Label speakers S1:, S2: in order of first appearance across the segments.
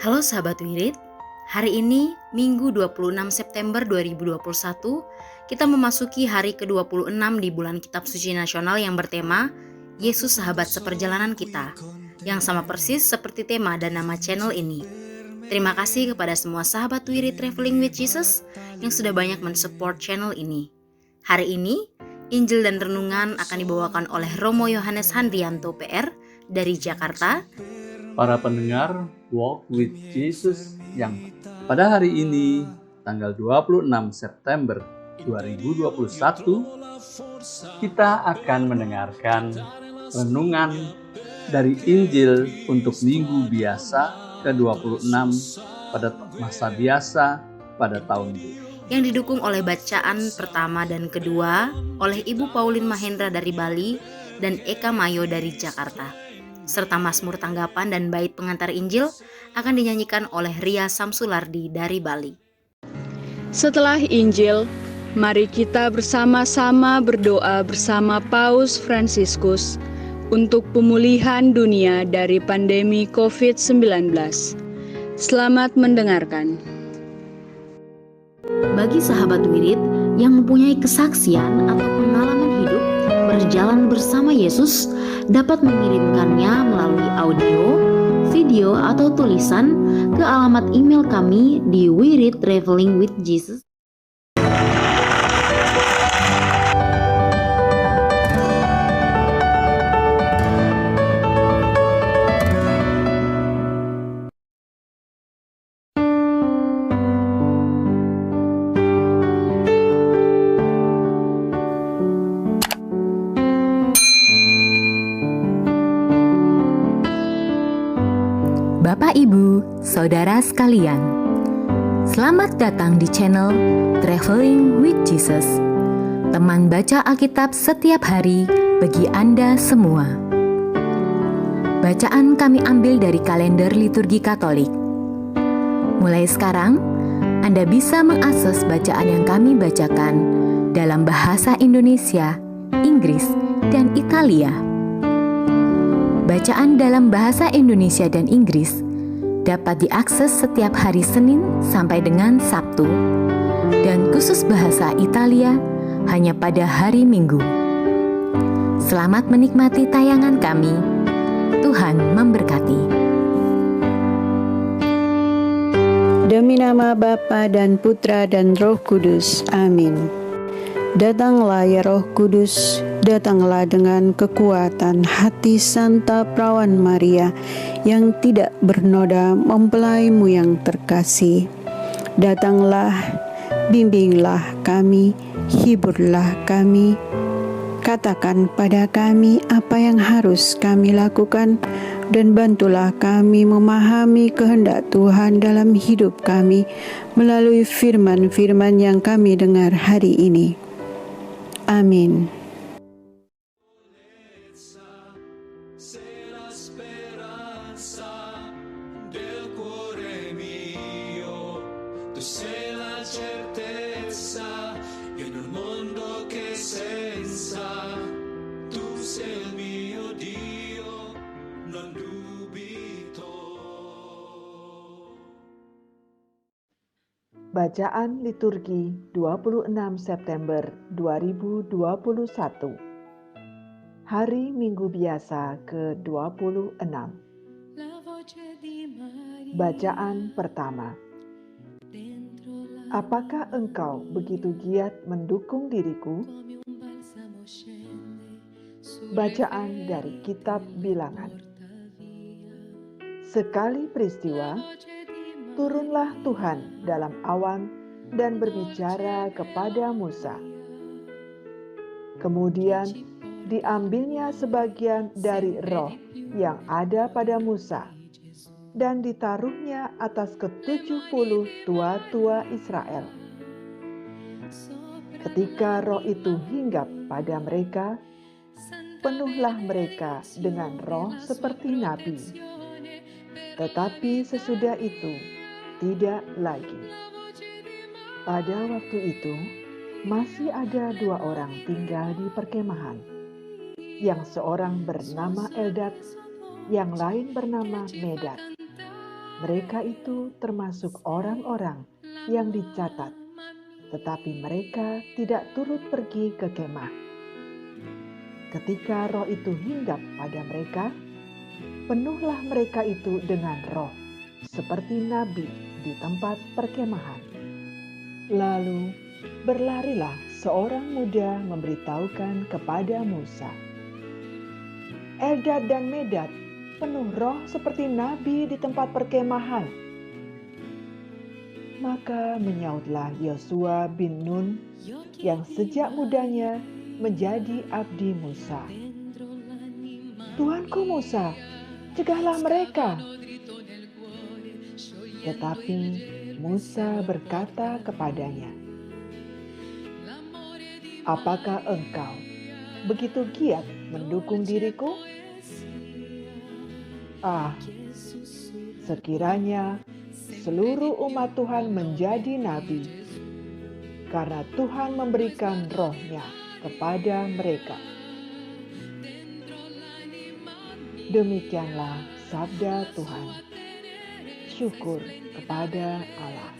S1: Halo sahabat Wirid, hari ini Minggu 26 September 2021, kita memasuki hari ke-26 di bulan Kitab Suci Nasional yang bertema Yesus Sahabat Seperjalanan Kita, yang sama persis seperti tema dan nama channel ini. Terima kasih kepada semua sahabat Wirid Traveling with Jesus yang sudah banyak mensupport channel ini. Hari ini, Injil dan Renungan akan dibawakan oleh Romo Yohanes Handrianto PR dari Jakarta.
S2: Para pendengar Walk with Jesus yang pada hari ini tanggal 26 September 2021 kita akan mendengarkan renungan dari Injil untuk minggu biasa ke-26 pada masa biasa pada tahun ini,
S1: yang didukung oleh bacaan pertama dan kedua oleh Ibu Pauline Mahendra dari Bali dan Eka Mayo dari Jakarta, serta Mazmur tanggapan dan bait pengantar Injil akan dinyanyikan oleh Ria Samsulardi dari Bali.
S3: Setelah Injil, mari kita bersama-sama berdoa bersama Paus Fransiskus untuk pemulihan dunia dari pandemi COVID-19. Selamat mendengarkan.
S1: Bagi sahabat Wirid yang mempunyai kesaksian atau pengalaman hidup berjalan bersama Yesus, dapat mengirimkannya melalui audio, video, atau tulisan ke alamat email kami di Wirid Traveling with Jesus.
S4: Bapak, Ibu, Saudara sekalian, selamat datang di channel Traveling with Jesus, teman baca Alkitab setiap hari bagi Anda semua. Bacaan kami ambil dari kalender liturgi Katolik. Mulai sekarang, Anda bisa mengakses bacaan yang kami bacakan dalam bahasa Indonesia, Inggris, dan Italia. Bacaan dalam bahasa Indonesia dan Inggris dapat diakses setiap hari Senin sampai dengan Sabtu, dan khusus bahasa Italia hanya pada hari Minggu. Selamat menikmati tayangan kami. Tuhan memberkati.
S5: Demi nama Bapa dan Putra dan Roh Kudus. Amin. Datanglah ya Roh Kudus, datanglah dengan kekuatan hati Santa Perawan Maria yang tidak bernoda mempelaimu yang terkasih. Datanglah, bimbinglah kami, hiburlah kami, katakan pada kami apa yang harus kami lakukan, dan bantulah kami memahami kehendak Tuhan dalam hidup kami melalui firman-firman yang kami dengar hari ini. Amin.
S6: Bacaan liturgi 26 September 2021. Hari Minggu biasa ke-26. Bacaan pertama. Apakah engkau begitu giat mendukung diriku? Bacaan dari Kitab Bilangan. Sekali peristiwa, turunlah Tuhan dalam awan dan berbicara kepada Musa. Kemudian diambilnya sebagian dari roh yang ada pada Musa dan ditaruhnya atas ke-70 tua-tua Israel. Ketika roh itu hinggap pada mereka, penuhlah mereka dengan roh seperti nabi. Tetapi sesudah itu, tidak lagi. Pada waktu itu, masih ada 2 orang tinggal di perkemahan. Yang seorang bernama Eldad, yang lain bernama Medad. Mereka itu termasuk orang-orang yang dicatat, tetapi mereka tidak turut pergi ke kemah. Ketika roh itu hinggap pada mereka, penuhlah mereka itu dengan roh, seperti nabi di tempat perkemahan. Lalu berlarilah seorang muda memberitahukan kepada Musa, Eldad dan Medad penuh roh seperti nabi di tempat perkemahan. Maka menyautlah Yosua bin Nun yang sejak mudanya menjadi abdi Musa, Tuanku Musa, cegahlah mereka. Tetapi Musa berkata kepadanya, apakah engkau begitu giat mendukung diriku? Sekiranya seluruh umat Tuhan menjadi nabi, karena Tuhan memberikan roh-Nya kepada mereka. Demikianlah sabda Tuhan. Syukur kepada Allah.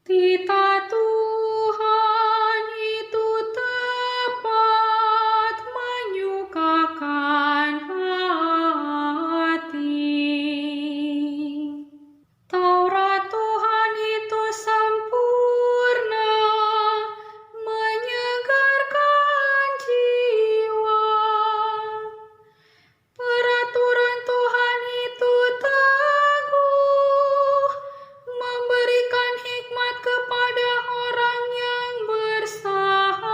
S1: Tita Tuhan itu tepat menyukakan hati. Taurat Tuhan itu sempurna, menyegarkan jiwa. Peraturan Tuhan itu teguh, memberikan hikmat kepada orang yang bersahaja.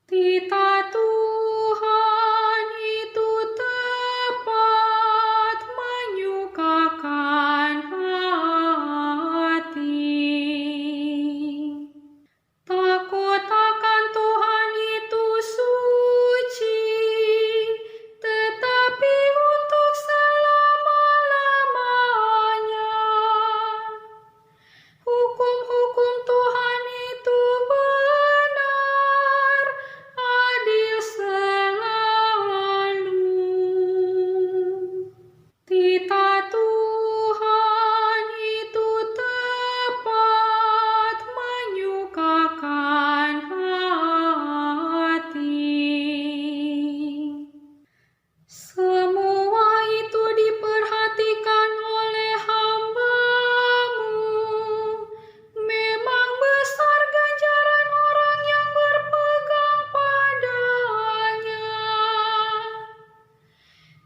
S1: Tita Tuhan itu tepat menyukakan hati. Takut akan Tuhan itu suci, tetapi untuk selama-lamanya. Hukum-hukum Tuhan itu benar, adil selalu. Tita Tuhan itu tepat menyukakan hati. Semua itu diperhatikan oleh hamba-Mu. Memang besar ganjaran orang yang berpegang padanya.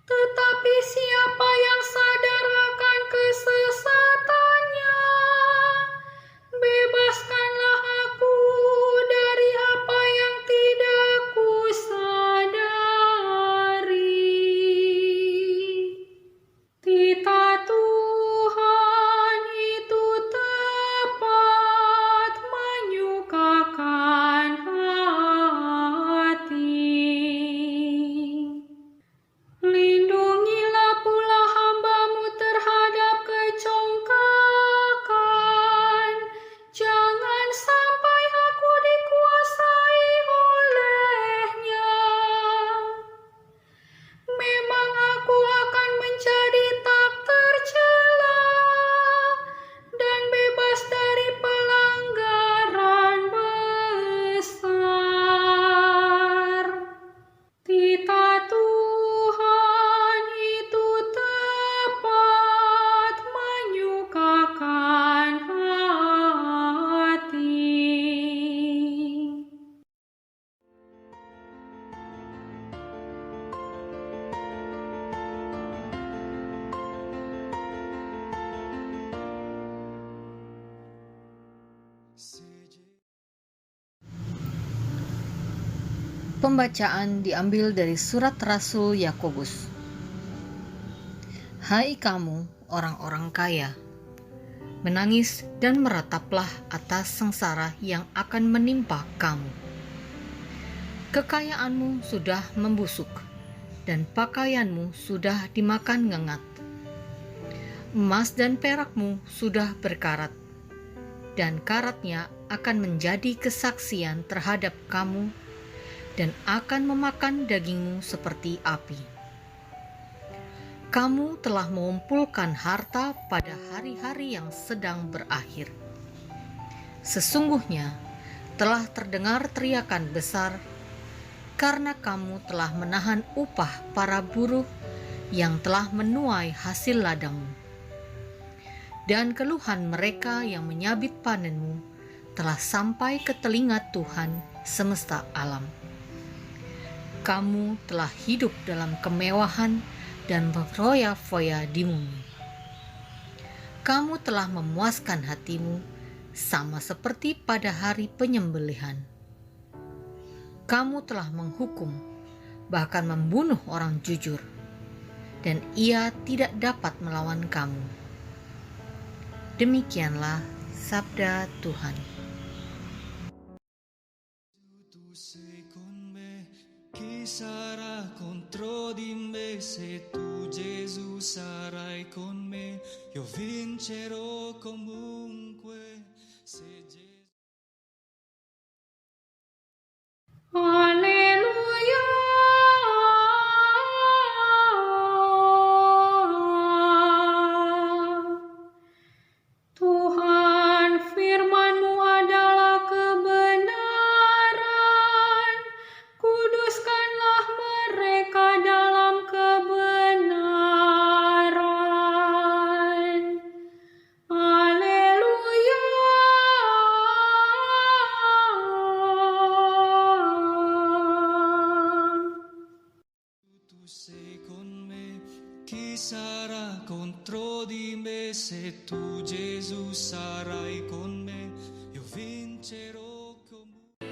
S1: Tetapi siapa yang sadar akan kesesatannya, bebaskanlah aku dari apa yang tidak kusadari. Tita Tuhan itu tepat menyukakan hati. Lindungilah pula hamba-Mu terhadap kecongkakan. Jangan sampai aku dikuasai olehnya. Memang aku akan menjadi tak tercela dan bebas dari pelanggaran besar. Tita Tuhan itu tepat menyukakan hati.
S7: Pembacaan diambil dari surat Rasul Yakobus. Hai kamu orang-orang kaya, menangis dan merataplah atas sengsara yang akan menimpa kamu. Kekayaanmu sudah membusuk, dan pakaianmu sudah dimakan ngengat. Emas dan perakmu sudah berkarat, dan karatnya akan menjadi kesaksian terhadap kamu, dan akan memakan dagingmu seperti api. Kamu telah mengumpulkan harta pada hari-hari yang sedang berakhir. Sesungguhnya telah terdengar teriakan besar, karena kamu telah menahan upah para buruh yang telah menuai hasil ladangmu. Dan keluhan mereka yang menyabit panenmu telah sampai ke telinga Tuhan semesta alam. Kamu telah hidup dalam kemewahan dan berfoya-foya di bumi. Kamu telah memuaskan hatimu sama seperti pada hari penyembelihan. Kamu telah menghukum, bahkan membunuh orang jujur, dan ia tidak dapat melawan kamu. Demikianlah sabda Tuhan.
S8: Chi sarà contro di me? Se tu Gesù sarai con me, io vincerò comunque. Se Gesù...
S9: Haleluya. Tuhan, firman-Mu adalah kebenaran. Kuduskanlah mereka dalam kebenaran. Haleluya.
S8: Tu sei con me, chi sarà contro di me? Se tu Gesù sarai con me, io vincerò comunque.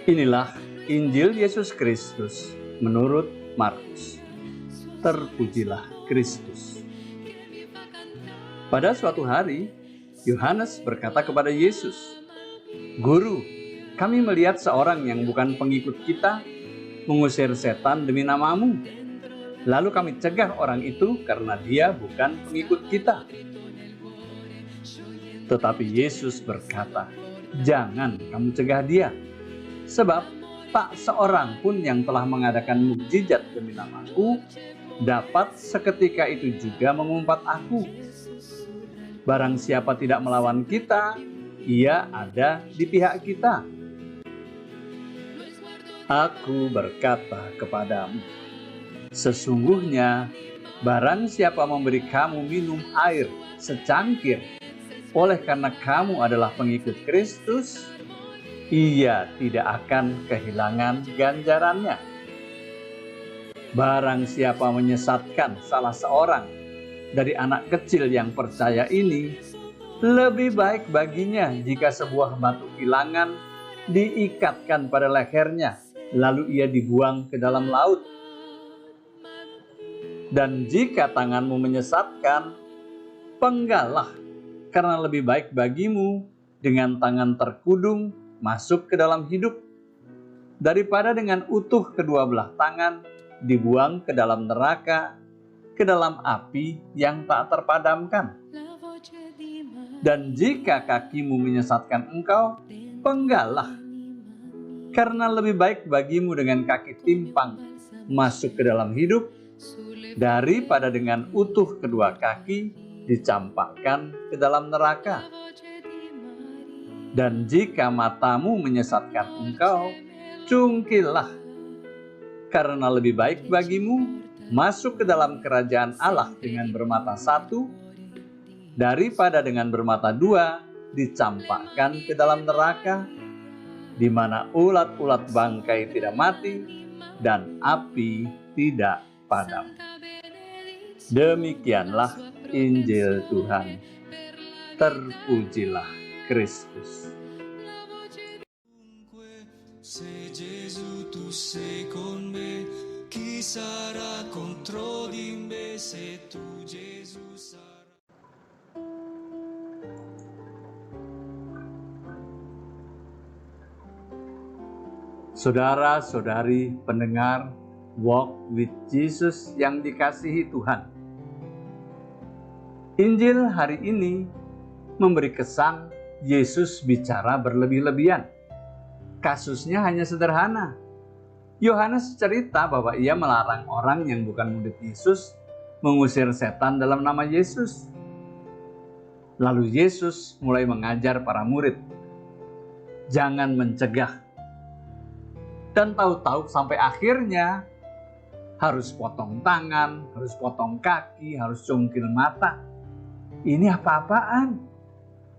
S2: Inilah Injil Yesus Kristus menurut Markus. Terpujilah Kristus. Pada suatu hari, Yohanes berkata kepada Yesus, "Guru, kami melihat seorang yang bukan pengikut kita mengusir setan demi nama-Mu. Lalu kami cegah orang itu karena dia bukan pengikut kita." Tetapi Yesus berkata, "Jangan kamu cegah dia, sebab tak seorang pun yang telah mengadakan mukjizat demi nama-Ku dapat seketika itu juga mengumpat Aku. Barang siapa tidak melawan kita, ia ada di pihak kita. Aku berkata kepadamu, sesungguhnya barang siapa memberi kamu minum air secangkir oleh karena kamu adalah pengikut Kristus, ia tidak akan kehilangan ganjarannya. Barang siapa menyesatkan salah seorang dari anak kecil yang percaya ini, lebih baik baginya jika sebuah batu kilangan diikatkan pada lehernya, lalu ia dibuang ke dalam laut. Dan jika tanganmu menyesatkan, penggallah, karena lebih baik bagimu dengan tangan terkudung masuk ke dalam hidup, daripada dengan utuh kedua belah tangan dibuang ke dalam neraka, ke dalam api yang tak terpadamkan. Dan jika kakimu menyesatkan engkau, penggallah, karena lebih baik bagimu dengan kaki timpang masuk ke dalam hidup, daripada dengan utuh kedua kaki dicampakkan ke dalam neraka. Dan jika matamu menyesatkan engkau, cungkillah, karena lebih baik bagimu masuk ke dalam kerajaan Allah dengan bermata satu, daripada dengan bermata dua dicampakkan ke dalam neraka, di mana ulat-ulat bangkai tidak mati dan api tidak padam. Demikianlah Injil Tuhan. Terpujilah Kristus.
S8: Se Gesù tu sei con me, chi sarà contro di me? Se tu Gesù sarai.
S2: Saudara-saudari pendengar Walk with Jesus yang dikasihi Tuhan, Injil hari ini memberi kesan Yesus bicara berlebih-lebihan. Kasusnya hanya sederhana. Yohanes cerita bahwa ia melarang orang yang bukan murid Yesus mengusir setan dalam nama Yesus. Lalu Yesus mulai mengajar para murid, jangan mencegah. Dan tahu-tahu sampai akhirnya harus potong tangan, harus potong kaki, harus cungkil mata. Ini apa-apaan?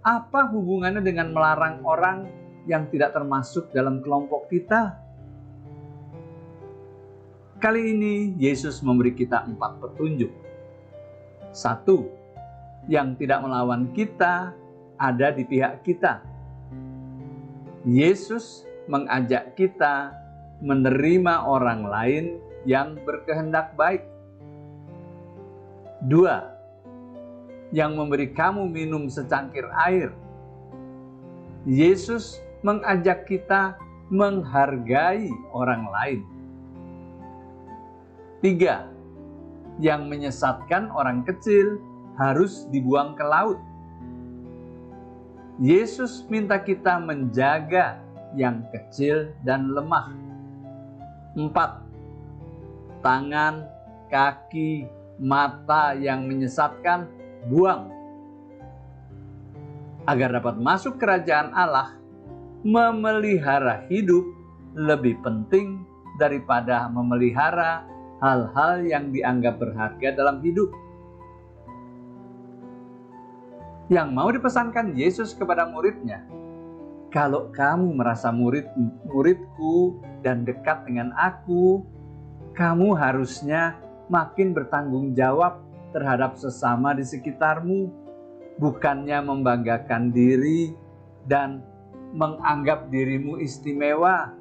S2: Apa hubungannya dengan melarang orang yang tidak termasuk dalam kelompok kita? Kali ini Yesus memberi kita 4 petunjuk. 1. Yang tidak melawan kita ada di pihak kita. Yesus mengajak kita menerima orang lain yang berkehendak baik. 2. Yang memberi kamu minum secangkir air. Yesus mengajak kita menghargai orang lain. 3. Yang menyesatkan orang kecil harus dibuang ke laut. Yesus minta kita menjaga yang kecil dan lemah. 4. Tangan, kaki, mata yang menyesatkan buang. Agar dapat masuk kerajaan Allah, memelihara hidup lebih penting daripada memelihara hal-hal yang dianggap berharga dalam hidup. Yang mau dipesankan Yesus kepada muridnya, kalau kamu merasa muridku dan dekat dengan aku, kamu harusnya makin bertanggung jawab terhadap sesama di sekitarmu, bukannya membanggakan diri dan menganggap dirimu istimewa.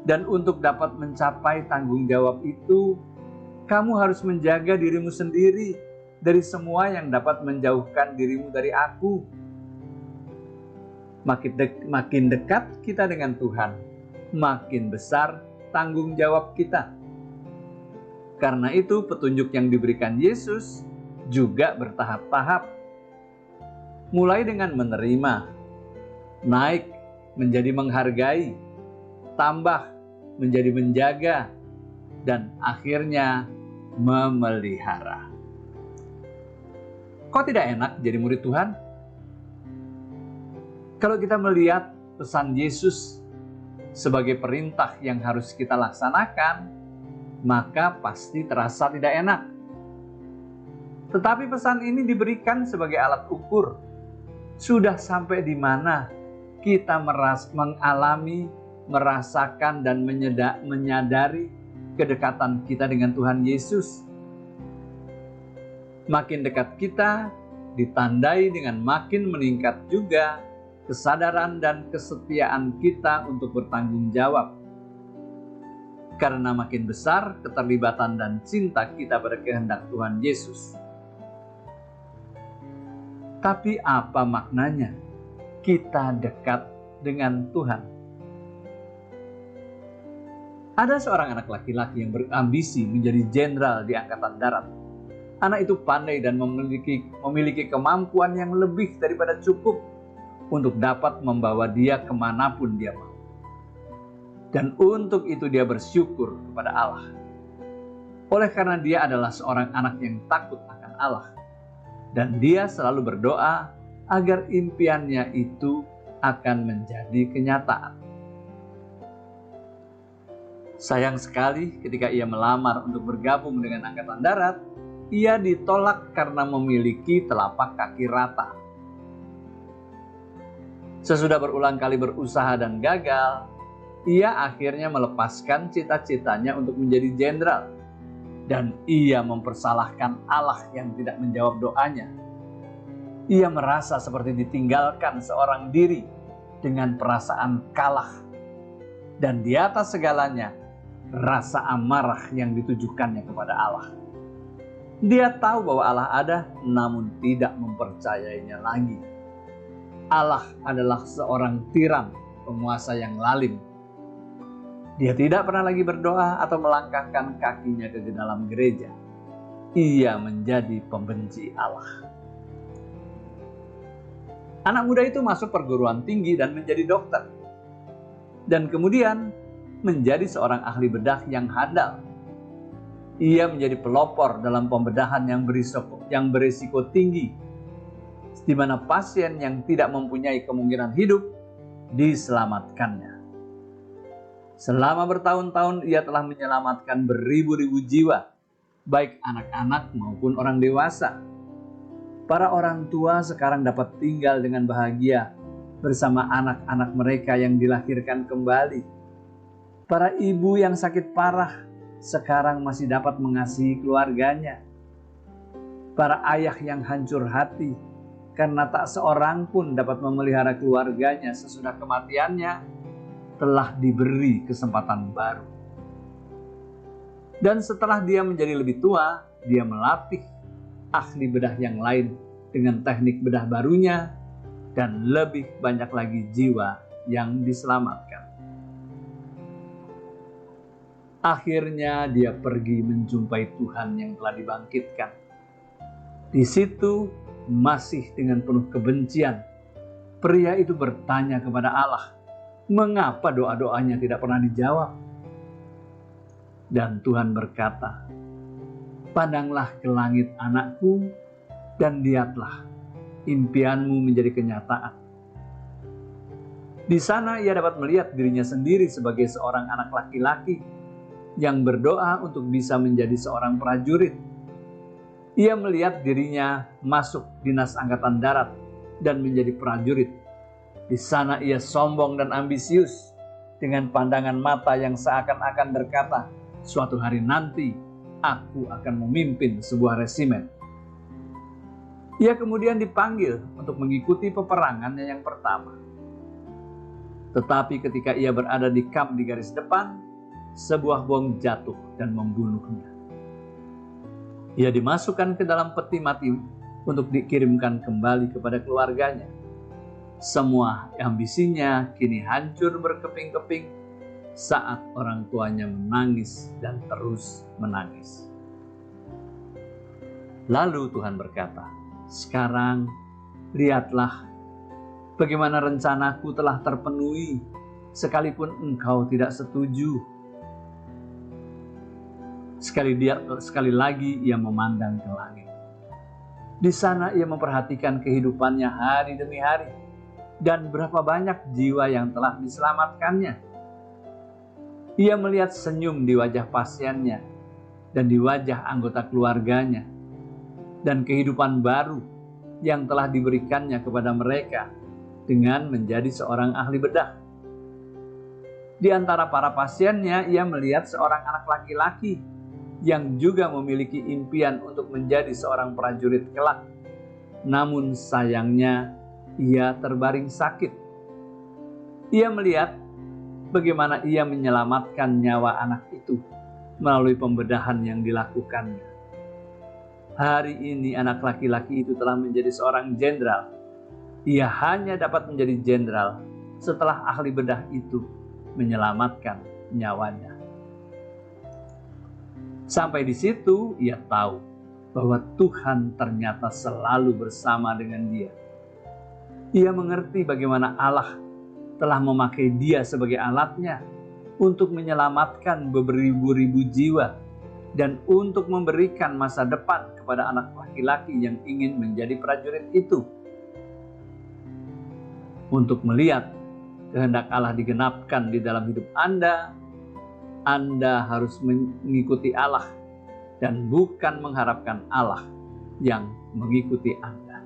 S2: Dan untuk dapat mencapai tanggung jawab itu, kamu harus menjaga dirimu sendiri dari semua yang dapat menjauhkan dirimu dari aku. Makin dekat kita dengan Tuhan, makin besar tanggung jawab kita. Karena itu petunjuk yang diberikan Yesus juga bertahap-tahap. Mulai dengan menerima, naik menjadi menghargai, tambah menjadi menjaga, dan akhirnya memelihara. Kok tidak enak jadi murid Tuhan? Kalau kita melihat pesan Yesus sebagai perintah yang harus kita laksanakan, maka pasti terasa tidak enak. Tetapi pesan ini diberikan sebagai alat ukur. Sudah sampai di mana kita mengalami, merasakan, dan menyadari kedekatan kita dengan Tuhan Yesus. Makin dekat kita, ditandai dengan makin meningkat juga kesadaran dan kesetiaan kita untuk bertanggung jawab. Karena makin besar keterlibatan dan cinta kita pada kehendak Tuhan Yesus. Tapi apa maknanya kita dekat dengan Tuhan? Ada seorang anak laki-laki yang berambisi menjadi jenderal di Angkatan Darat. Anak itu pandai dan memiliki kemampuan yang lebih daripada cukup untuk dapat membawa dia kemanapun dia mau. Dan untuk itu dia bersyukur kepada Allah. Oleh karena dia adalah seorang anak yang takut akan Allah. Dan dia selalu berdoa agar impiannya itu akan menjadi kenyataan. Sayang sekali ketika ia melamar untuk bergabung dengan Angkatan Darat, ia ditolak karena memiliki telapak kaki rata. Sesudah berulang kali berusaha dan gagal, ia akhirnya melepaskan cita-citanya untuk menjadi jenderal. Dan ia mempersalahkan Allah yang tidak menjawab doanya. Ia merasa seperti ditinggalkan seorang diri dengan perasaan kalah. Dan di atas segalanya, rasa amarah yang ditujukannya kepada Allah. Dia tahu bahwa Allah ada, namun tidak mempercayainya lagi. Allah adalah seorang tiran, penguasa yang lalim, Dia tidak pernah lagi berdoa atau melangkahkan kakinya ke dalam gereja. Ia menjadi pembenci Allah. Anak muda itu masuk perguruan tinggi dan menjadi dokter. Dan kemudian menjadi seorang ahli bedah yang handal. Ia menjadi pelopor dalam pembedahan yang berisiko tinggi, di mana pasien yang tidak mempunyai kemungkinan hidup diselamatkannya. Selama bertahun-tahun ia telah menyelamatkan beribu-ribu jiwa, baik anak-anak maupun orang dewasa. Para orang tua sekarang dapat tinggal dengan bahagia bersama anak-anak mereka yang dilahirkan kembali. Para ibu yang sakit parah sekarang masih dapat mengasihi keluarganya. Para ayah yang hancur hati karena tak seorang pun dapat memelihara keluarganya sesudah kematiannya, telah diberi kesempatan baru. Dan setelah dia menjadi lebih tua, dia melatih ahli bedah yang lain dengan teknik bedah barunya, dan lebih banyak lagi jiwa yang diselamatkan. Akhirnya dia pergi menjumpai Tuhan yang telah dibangkitkan. Di situ masih dengan penuh kebencian, pria itu bertanya kepada Allah, mengapa doa-doanya tidak pernah dijawab? Dan Tuhan berkata, pandanglah ke langit anakku, dan lihatlah impianmu menjadi kenyataan. Di sana ia dapat melihat dirinya sendiri sebagai seorang anak laki-laki yang berdoa untuk bisa menjadi seorang prajurit. Ia melihat dirinya masuk dinas angkatan darat dan menjadi prajurit. Di sana ia sombong dan ambisius dengan pandangan mata yang seakan-akan berkata, suatu hari nanti aku akan memimpin sebuah resimen. Ia kemudian dipanggil untuk mengikuti peperangannya yang pertama. Tetapi ketika ia berada di kamp di garis depan, sebuah bom jatuh dan membunuhnya. Ia dimasukkan ke dalam peti mati untuk dikirimkan kembali kepada keluarganya. Semua ambisinya kini hancur berkeping-keping saat orang tuanya menangis dan terus menangis. Lalu Tuhan berkata, sekarang lihatlah bagaimana rencanaku telah terpenuhi sekalipun engkau tidak setuju. Sekali lagi ia memandang ke langit. Di sana ia memperhatikan kehidupannya hari demi hari dan berapa banyak jiwa yang telah diselamatkannya. Ia melihat senyum di wajah pasiennya dan di wajah anggota keluarganya, dan kehidupan baru yang telah diberikannya kepada mereka dengan menjadi seorang ahli bedah. Di antara para pasiennya, ia melihat seorang anak laki-laki yang juga memiliki impian untuk menjadi seorang prajurit kelak. Namun sayangnya, ia terbaring sakit. Ia melihat bagaimana ia menyelamatkan nyawa anak itu melalui pembedahan yang dilakukannya. Hari ini anak laki-laki itu telah menjadi seorang jenderal. Ia hanya dapat menjadi jenderal setelah ahli bedah itu menyelamatkan nyawanya. Sampai di situ ia tahu bahwa Tuhan ternyata selalu bersama dengan dia. Ia mengerti bagaimana Allah telah memakai dia sebagai alatnya untuk menyelamatkan beribu-ribu jiwa dan untuk memberikan masa depan kepada anak laki-laki yang ingin menjadi prajurit itu. Untuk melihat kehendak Allah digenapkan di dalam hidup Anda harus mengikuti Allah dan bukan mengharapkan Allah yang mengikuti Anda.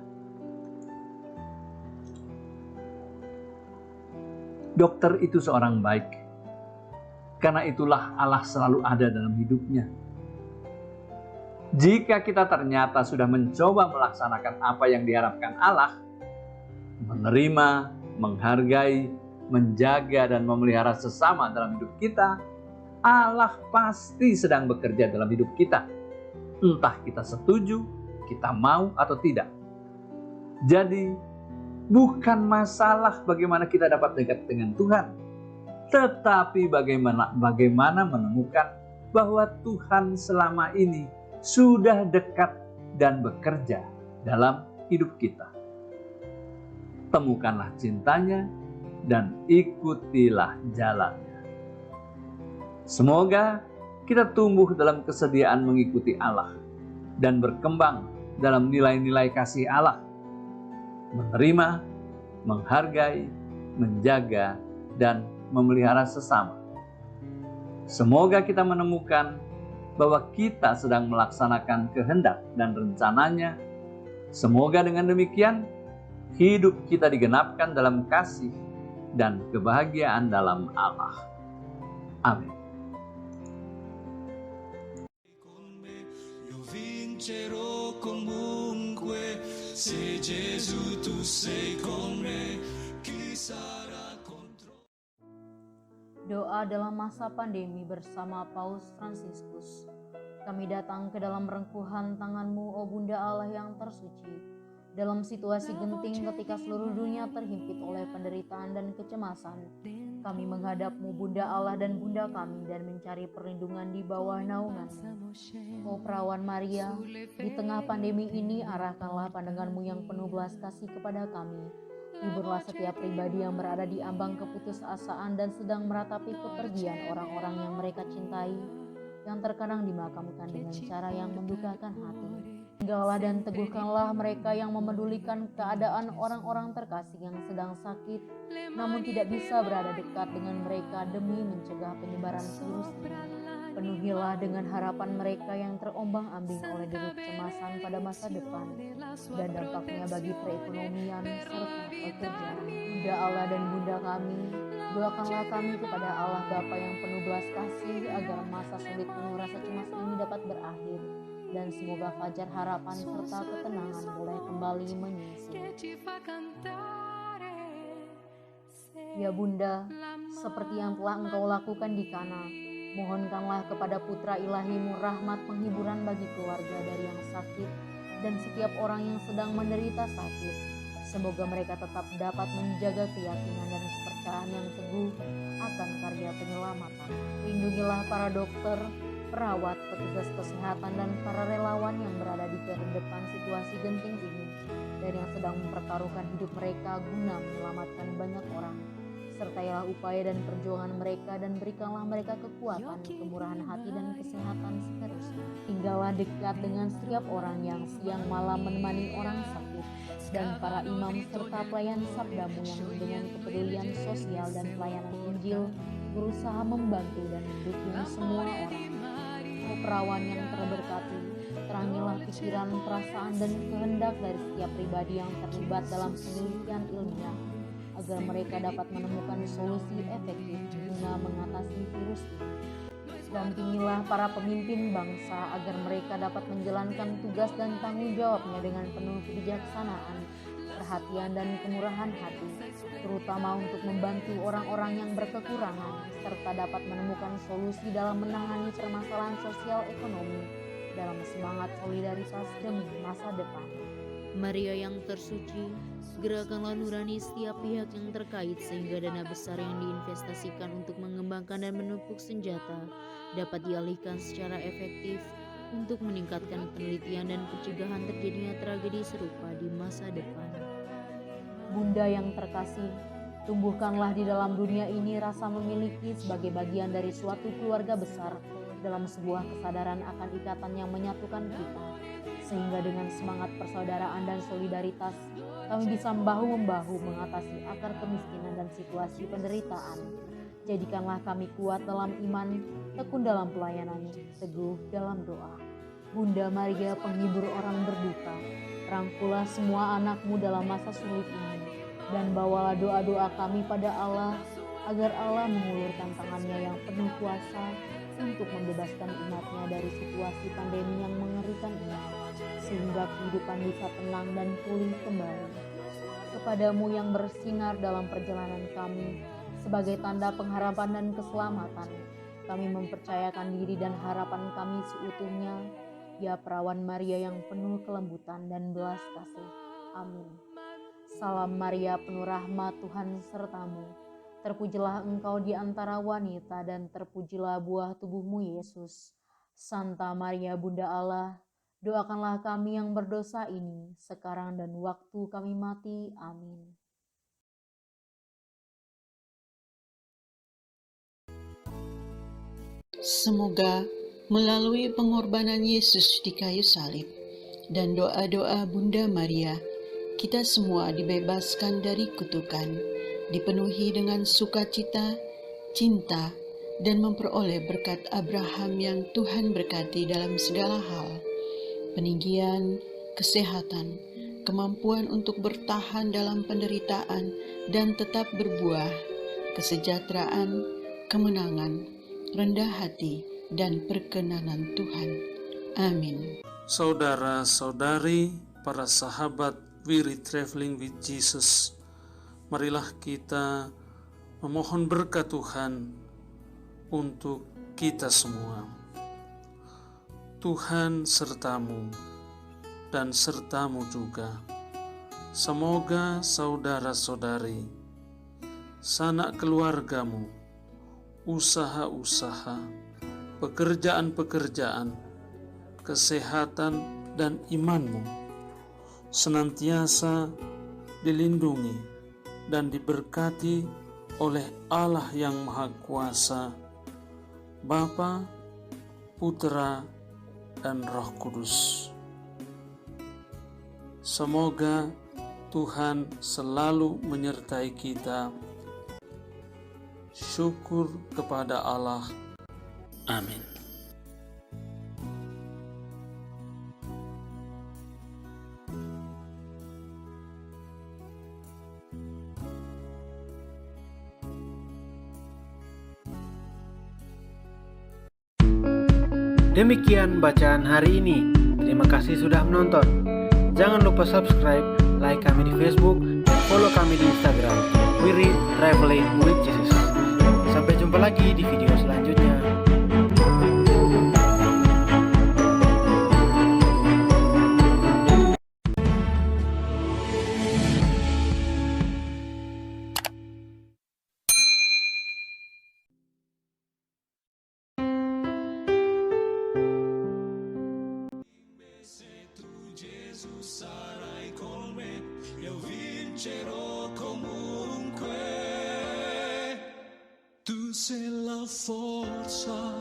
S2: Dokter itu seorang baik. Karena itulah Allah selalu ada dalam hidupnya. Jika kita ternyata sudah mencoba melaksanakan apa yang diharapkan Allah, menerima, menghargai, menjaga, dan memelihara sesama dalam hidup kita, Allah pasti sedang bekerja dalam hidup kita. Entah kita setuju, kita mau atau tidak. Jadi, bukan masalah bagaimana kita dapat dekat dengan Tuhan, tetapi bagaimana menemukan bahwa Tuhan selama ini sudah dekat dan bekerja dalam hidup kita. Temukanlah cintanya dan ikutilah jalannya. Semoga kita tumbuh dalam kesediaan mengikuti Allah dan berkembang dalam nilai-nilai kasih Allah, menerima, menghargai, menjaga, dan memelihara sesama. Semoga kita menemukan bahwa kita sedang melaksanakan kehendak dan rencananya. Semoga dengan demikian hidup kita digenapkan dalam kasih dan kebahagiaan dalam Allah. Amin.
S8: Io vincerò comunque, se Gesù tu sei con me, chi sarà contro?
S1: Doa dalam masa pandemi bersama Paus Fransiskus. Kami datang ke dalam rengkuhan tangan-Mu, O Bunda Allah yang tersuci. Dalam situasi genting ketika seluruh dunia terhimpit oleh penderitaan dan kecemasan, kami menghadap-Mu, Bunda Allah dan Bunda kami, dan mencari perlindungan di bawah naungan-Mu. O Perawan Maria, di tengah pandemi ini arahkanlah pandangan-Mu yang penuh belas kasih kepada kami. Hiburlah setiap pribadi yang berada di ambang keputusasaan dan sedang meratapi kepergian orang-orang yang mereka cintai, yang terkadang dimakamkan dengan cara yang mendukakan hati. Tinggallah dan teguhkanlah mereka yang memedulikan keadaan orang-orang terkasih yang sedang sakit, namun tidak bisa berada dekat dengan mereka demi mencegah penyebaran virus ini. Penuhilah dengan harapan mereka yang terombang-ambing oleh deru kecemasan pada masa depan dan dampaknya bagi perekonomian serta pekerjaan. Bunda Allah dan Bunda kami, doakanlah kami kepada Allah Bapa yang penuh belas kasih agar masa sulit penuh rasa cemas ini dapat berakhir, dan semoga fajar harapan serta ketenangan boleh kembali menyusul. Ya Bunda, seperti yang telah Engkau lakukan di Kana, mohonkanlah kepada Putra Ilahi-Mu rahmat penghiburan bagi keluarga dari yang sakit dan setiap orang yang sedang menderita sakit. Semoga mereka tetap dapat menjaga keyakinan dan kepercayaan yang teguh akan karya penyelamatan. Lindungilah para dokter, perawat, petugas kesehatan, dan para relawan yang berada di terdepan situasi genting ini dan yang sedang mempertaruhkan hidup mereka guna menyelamatkan banyak orang. Sertailah upaya dan perjuangan mereka dan berikanlah mereka kekuatan, kemurahan hati, dan kesehatan seterusnya. Tinggallah dekat dengan setiap orang yang siang malam menemani orang sakit dan para imam serta pelayan sabdamu yang dengan kepedulian sosial dan pelayanan Injil berusaha membantu dan mendukung semua orang. O Perawan yang terberkati, terangilah pikiran, perasaan, dan kehendak dari setiap pribadi yang terlibat dalam penelitian ilmiah, agar mereka dapat menemukan solusi efektif guna mengatasi virus ini. Dampingilah para pemimpin bangsa agar mereka dapat menjalankan tugas dan tanggung jawabnya dengan penuh kebijaksanaan, perhatian, dan kemurahan hati, terutama untuk membantu orang-orang yang berkekurangan, serta dapat menemukan solusi dalam menangani permasalahan sosial ekonomi dalam semangat solidaritas demi masa depan. Maria yang tersuci, gerakanlah nurani setiap pihak yang terkait sehingga dana besar yang diinvestasikan untuk mengembangkan dan menumpuk senjata dapat dialihkan secara efektif untuk meningkatkan penelitian dan pencegahan terjadinya tragedi serupa di masa depan. Bunda yang terkasih, tumbuhkanlah di dalam dunia ini rasa memiliki sebagai bagian dari suatu keluarga besar dalam sebuah kesadaran akan ikatan yang menyatukan kita, sehingga dengan semangat persaudaraan dan solidaritas kami bisa bahu-membahu mengatasi akar kemiskinan dan situasi penderitaan. Jadikanlah kami kuat dalam iman, tekun dalam pelayanan, teguh dalam doa. Bunda Maria, penghibur orang berduka, rangkulah semua anak-Mu dalam masa sulit ini, dan bawalah doa-doa kami pada Allah, agar Allah mengulurkan tangannya yang penuh kuasa untuk membebaskan umat-Nya dari situasi pandemi yang mengerikan ini, sehingga kehidupan bisa tenang dan pulih kembali. Kepadamu yang bersinar dalam perjalanan kami, sebagai tanda pengharapan dan keselamatan, kami mempercayakan diri dan harapan kami seutuhnya, ya Perawan Maria yang penuh kelembutan dan belas kasih. Amin. Salam Maria, penuh rahmat, Tuhan sertamu.
S10: Terpujilah engkau di antara wanita dan terpujilah buah tubuhmu Yesus. Santa Maria Bunda Allah, doakanlah kami yang berdosa ini sekarang dan waktu kami mati. Amin.
S5: Semoga melalui pengorbanan Yesus di kayu salib dan doa-doa Bunda Maria, kita semua dibebaskan dari kutukan, dipenuhi dengan sukacita, cinta, dan memperoleh berkat Abraham yang Tuhan berkati dalam segala hal, peninggian, kesehatan, kemampuan untuk bertahan dalam penderitaan dan tetap berbuah, kesejahteraan, kemenangan, rendah hati, dan perkenanan Tuhan. Amin.
S11: Saudara-saudari, para sahabat Weary Traveling with Jesus, marilah kita memohon berkat Tuhan untuk kita semua. Tuhan sertamu dan sertamu juga. Semoga saudara-saudari, sanak keluargamu, usaha-usaha, pekerjaan-pekerjaan, kesehatan dan imanmu senantiasa dilindungi dan diberkati oleh Allah yang Maha Kuasa, Bapa, Putra, dan Roh Kudus. Semoga Tuhan selalu menyertai kita. Syukur kepada Allah. Amin.
S12: Demikian bacaan hari ini. Terima kasih sudah menonton. Jangan lupa subscribe, like kami di Facebook, dan follow kami di Instagram. Weary Traveling with Jesus. Sampai jumpa lagi di video selanjutnya.
S8: Sarai con me, io vincerò comunque. Tu sei la forza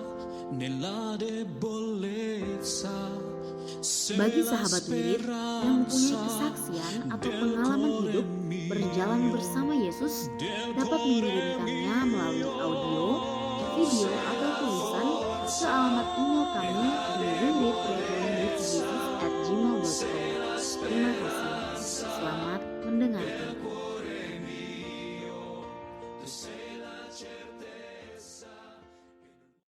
S8: nella debolezza.
S1: Bagi sahabat Wirid yang mempunyai kesaksian atau pengalaman hidup berjalan bersama Yesus, dapat mengirimkannya melalui audio, video, atau tulisan ke alamat email kami di wiridtravelingwithjesus@gmail.com.